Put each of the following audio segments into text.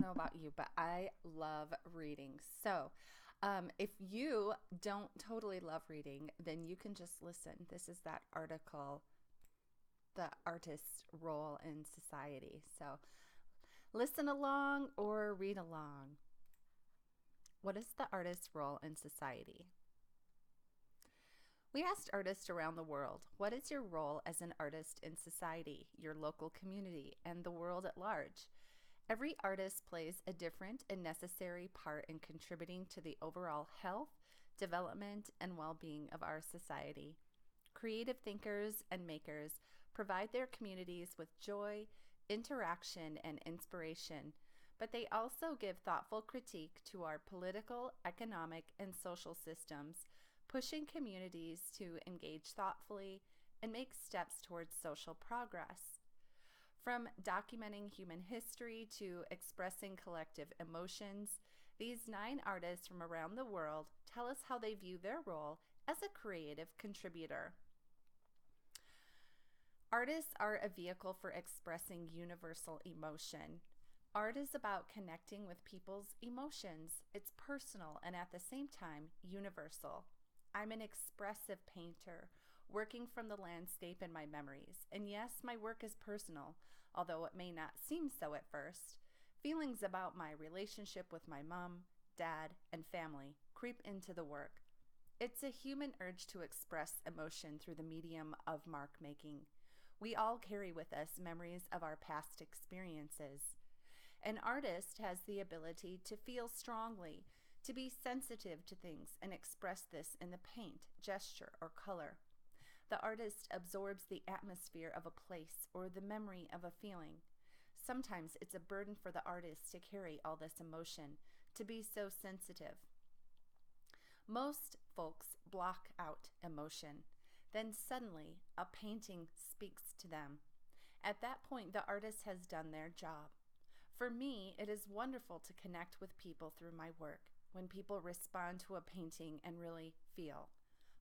know about you, but I love reading. So, if you don't totally love reading, then you can just listen. This is that article, The Artist's Role in Society. So, listen along or read along. What is the artist's role in society? We asked artists around the world, what is your role as an artist in society, your local community, and the world at large? Every artist plays a different and necessary part in contributing to the overall health, development, and well-being of our society. Creative thinkers and makers provide their communities with joy, interaction, and inspiration, but they also give thoughtful critique to our political, economic, and social systems, pushing communities to engage thoughtfully and make steps towards social progress. From documenting human history to expressing collective emotions, these 9 artists from around the world tell us how they view their role as a creative contributor. Artists are a vehicle for expressing universal emotion. Art is about connecting with people's emotions. It's personal and at the same time universal. I'm an expressive painter, working from the landscape in my memories. And yes, my work is personal, although it may not seem so at first. Feelings about my relationship with my mom, dad, and family creep into the work. It's a human urge to express emotion through the medium of mark making. We all carry with us memories of our past experiences. An artist has the ability to feel strongly, to be sensitive to things and express this in the paint, gesture, or color. The artist absorbs the atmosphere of a place or the memory of a feeling. Sometimes it's a burden for the artist to carry all this emotion, to be so sensitive. Most folks block out emotion. Then suddenly, a painting speaks to them. At that point, the artist has done their job. For me, it is wonderful to connect with people through my work, when people respond to a painting and really feel.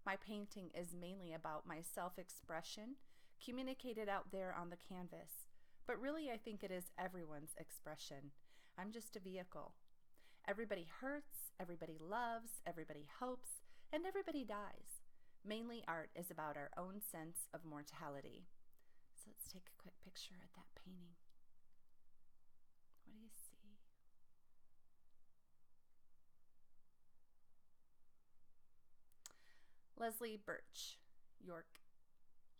My painting is mainly about my self-expression, communicated out there on the canvas. But really, I think it is everyone's expression. I'm just a vehicle. Everybody hurts, everybody loves, everybody hopes, and everybody dies. Mainly, art is about our own sense of mortality. So let's take a quick picture of that painting. What do you see? Leslie Birch, York,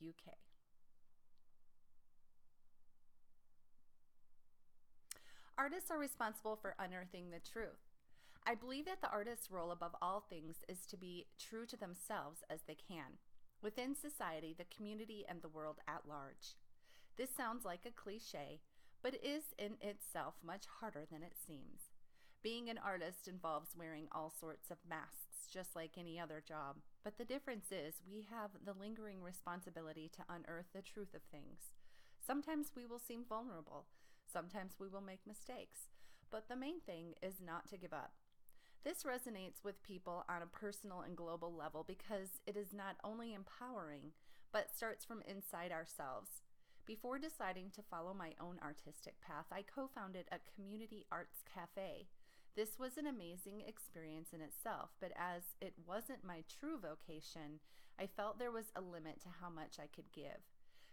UK. Artists are responsible for unearthing the truth. I believe that the artist's role above all things is to be true to themselves as they can, within society, the community, and the world at large. This sounds like a cliche, but is in itself much harder than it seems. Being an artist involves wearing all sorts of masks, just like any other job. But the difference is we have the lingering responsibility to unearth the truth of things. Sometimes we will seem vulnerable. Sometimes we will make mistakes. But the main thing is not to give up. This resonates with people on a personal and global level because it is not only empowering, but starts from inside ourselves. Before deciding to follow my own artistic path, I co-founded a community arts cafe. This was an amazing experience in itself, but as it wasn't my true vocation, I felt there was a limit to how much I could give.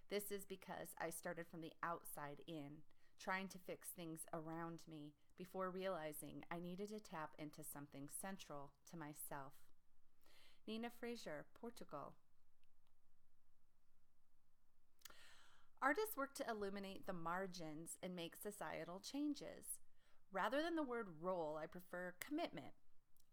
This is because I started from the outside in, trying to fix things around me before realizing I needed to tap into something central to myself. Nina Fraser, Portugal. Artists work to illuminate the margins and make societal changes. Rather than the word role, I prefer commitment.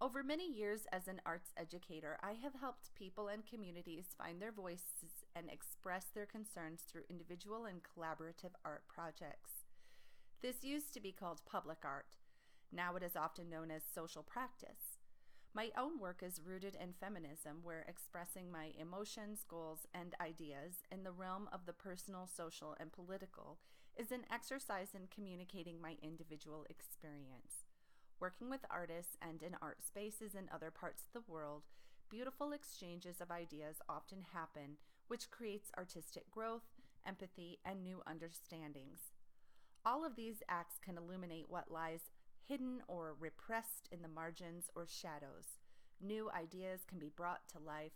Over many years as an arts educator, I have helped people and communities find their voices and express their concerns through individual and collaborative art projects. This used to be called public art. Now it is often known as social practice. My own work is rooted in feminism, where expressing my emotions, goals, and ideas in the realm of the personal, social, and political is an exercise in communicating my individual experience. Working with artists and in art spaces in other parts of the world, beautiful exchanges of ideas often happen, which creates artistic growth, empathy, and new understandings. All of these acts can illuminate what lies hidden or repressed in the margins or shadows. New ideas can be brought to life.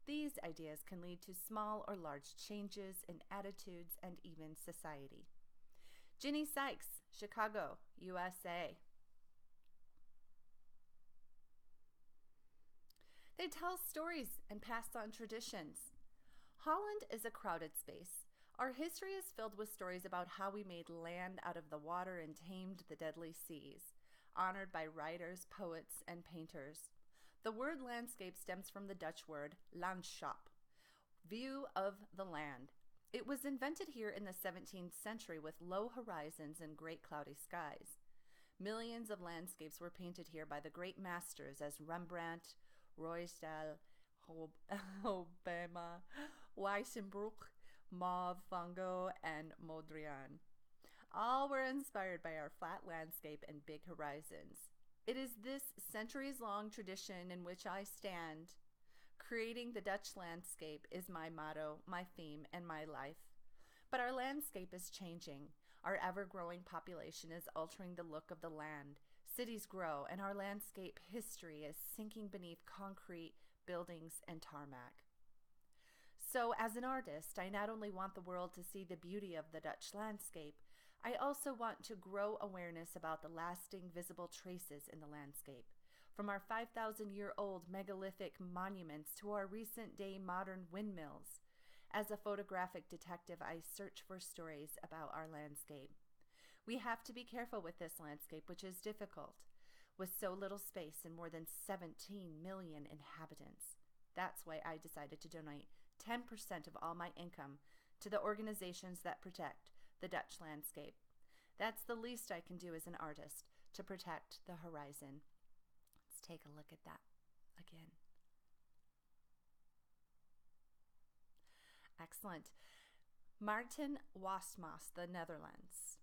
These ideas can lead to small or large changes in attitudes and even society. Ginny Sykes, Chicago, USA. They tell stories and pass on traditions. Holland is a crowded space. Our history is filled with stories about how we made land out of the water and tamed the deadly seas, honored by writers, poets, and painters. The word landscape stems from the Dutch word landschap, view of the land. It was invented here in the 17th century with low horizons and great cloudy skies. Millions of landscapes were painted here by the great masters as Rembrandt, Ruysdael, Hobbema, Weissenbruch, Mauve, Van Gogh, and Mondrian. All were inspired by our flat landscape and big horizons. It is this centuries-long tradition in which I stand. Creating the Dutch landscape is my motto, my theme, and my life. But our landscape is changing. Our ever-growing population is altering the look of the land. Cities grow, and our landscape history is sinking beneath concrete, buildings, and tarmac. So, as an artist, I not only want the world to see the beauty of the Dutch landscape, I also want to grow awareness about the lasting visible traces in the landscape, from our 5,000-year-old megalithic monuments to our recent-day modern windmills. As a photographic detective, I search for stories about our landscape. We have to be careful with this landscape, which is difficult, with so little space and more than 17 million inhabitants. That's why I decided to donate 10% of all my income to the organizations that protect the Dutch landscape. That's the least I can do as an artist, to protect the horizon. Let's take a look at that again. Excellent. Martin Wasmas, the Netherlands.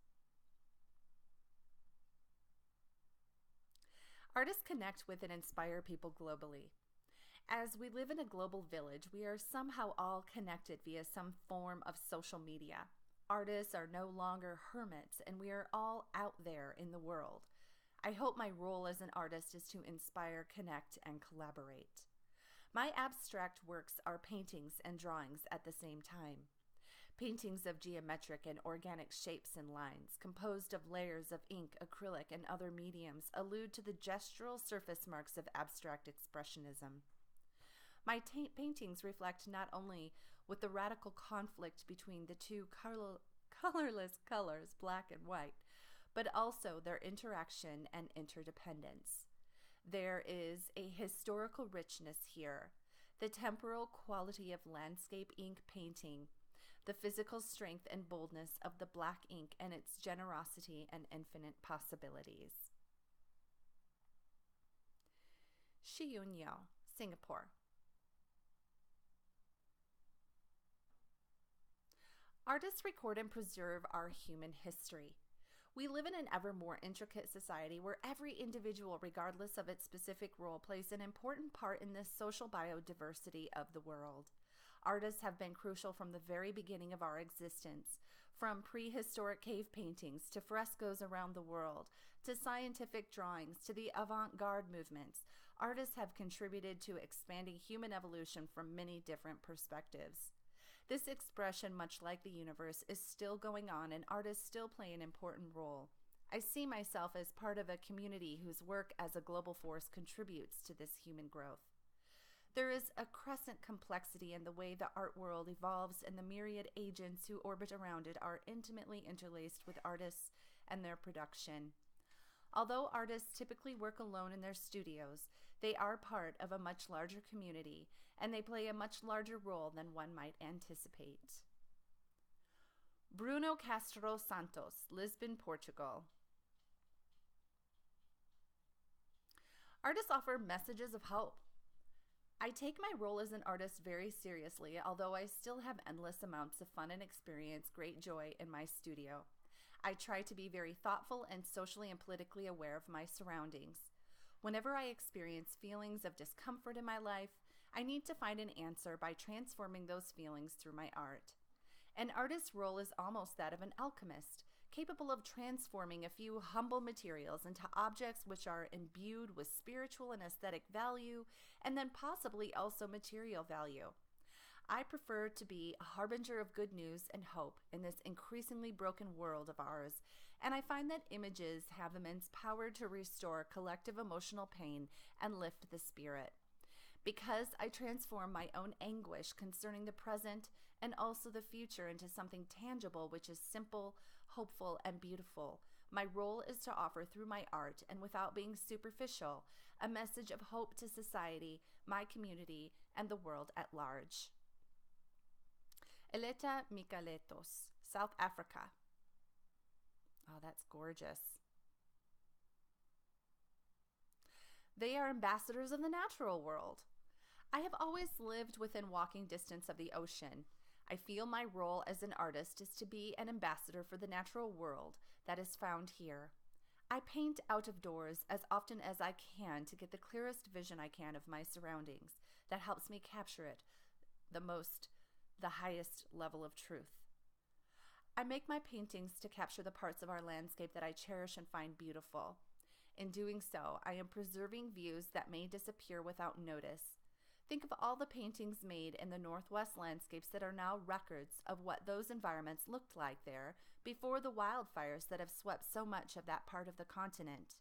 Artists connect with and inspire people globally. As we live in a global village, we are somehow all connected via some form of social media. Artists are no longer hermits, and we are all out there in the world. I hope my role as an artist is to inspire, connect, and collaborate. My abstract works are paintings and drawings at the same time. Paintings of geometric and organic shapes and lines, composed of layers of ink, acrylic, and other mediums, allude to the gestural surface marks of abstract expressionism. My paintings reflect not only with the radical conflict between the two colorless colors, black and white, but also their interaction and interdependence. There is a historical richness here, the temporal quality of landscape ink painting, the physical strength and boldness of the black ink, and its generosity and infinite possibilities. Shiyun Yeo, Singapore. Artists record and preserve our human history. We live in an ever more intricate society where every individual, regardless of its specific role, plays an important part in the social biodiversity of the world. Artists have been crucial from the very beginning of our existence, from prehistoric cave paintings to frescoes around the world, to scientific drawings, to the avant-garde movements. Artists have contributed to expanding human evolution from many different perspectives. This expression, much like the universe, is still going on, and artists still play an important role. I see myself as part of a community whose work as a global force contributes to this human growth. There is a crescent complexity in the way the art world evolves, and the myriad agents who orbit around it are intimately interlaced with artists and their production. Although artists typically work alone in their studios, they are part of a much larger community, and they play a much larger role than one might anticipate. Bruno Castro Santos, Lisbon, Portugal. Artists offer messages of hope. I take my role as an artist very seriously, although I still have endless amounts of fun and experience great joy in my studio. I try to be very thoughtful and socially and politically aware of my surroundings. Whenever I experience feelings of discomfort in my life, I need to find an answer by transforming those feelings through my art. An artist's role is almost that of an alchemist, capable of transforming a few humble materials into objects which are imbued with spiritual and aesthetic value, and then possibly also material value. I prefer to be a harbinger of good news and hope in this increasingly broken world of ours, and I find that images have immense power to restore collective emotional pain and lift the spirit. Because I transform my own anguish concerning the present and also the future into something tangible which is simple, hopeful, and beautiful, my role is to offer through my art, and without being superficial, a message of hope to society, my community, and the world at large. Eleta Mikaletos, South Africa. Oh, that's gorgeous. They are ambassadors of the natural world. I have always lived within walking distance of the ocean. I feel my role as an artist is to be an ambassador for the natural world that is found here. I paint out of doors as often as I can to get the clearest vision I can of my surroundings that helps me capture it the highest level of truth. I make my paintings to capture the parts of our landscape that I cherish and find beautiful. In doing so, I am preserving views that may disappear without notice. Think of all the paintings made in the Northwest landscapes that are now records of what those environments looked like there before the wildfires that have swept so much of that part of the continent.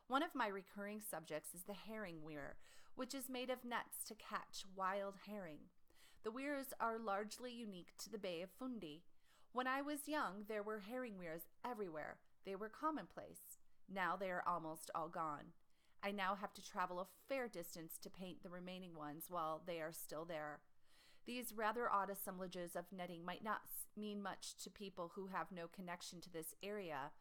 One of my recurring subjects is the herring weir, which is made of nets to catch wild herring. The weirs are largely unique to the Bay of Fundy. When I was young, there were herring weirs everywhere. They were commonplace. Now they are almost all gone. I now have to travel a fair distance to paint the remaining ones while they are still there. These rather odd assemblages of netting might not mean much to people who have no connection to this area,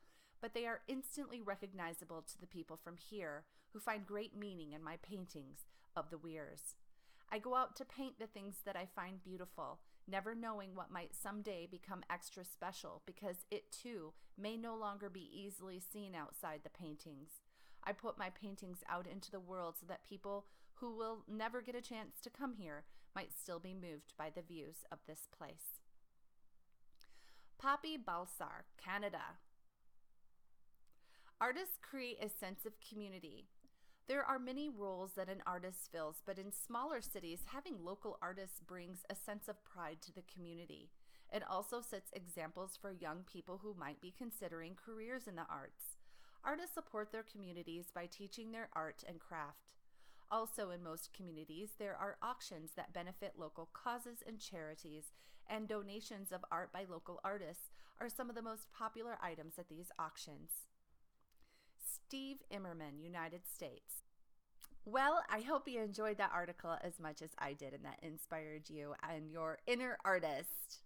but they are instantly recognizable to the people from here who find great meaning in my paintings of the weirs. I go out to paint the things that I find beautiful, never knowing what might someday become extra special because it too may no longer be easily seen outside the paintings. I put my paintings out into the world so that people who will never get a chance to come here might still be moved by the views of this place. Poppy Balsar, Canada. Artists create a sense of community. There are many roles that an artist fills, but in smaller cities, having local artists brings a sense of pride to the community. It also sets examples for young people who might be considering careers in the arts. Artists support their communities by teaching their art and craft. Also, in most communities, there are auctions that benefit local causes and charities, and donations of art by local artists are some of the most popular items at these auctions. Steve Immerman, United States. Well, I hope you enjoyed that article as much as I did and that inspired you and your inner artist.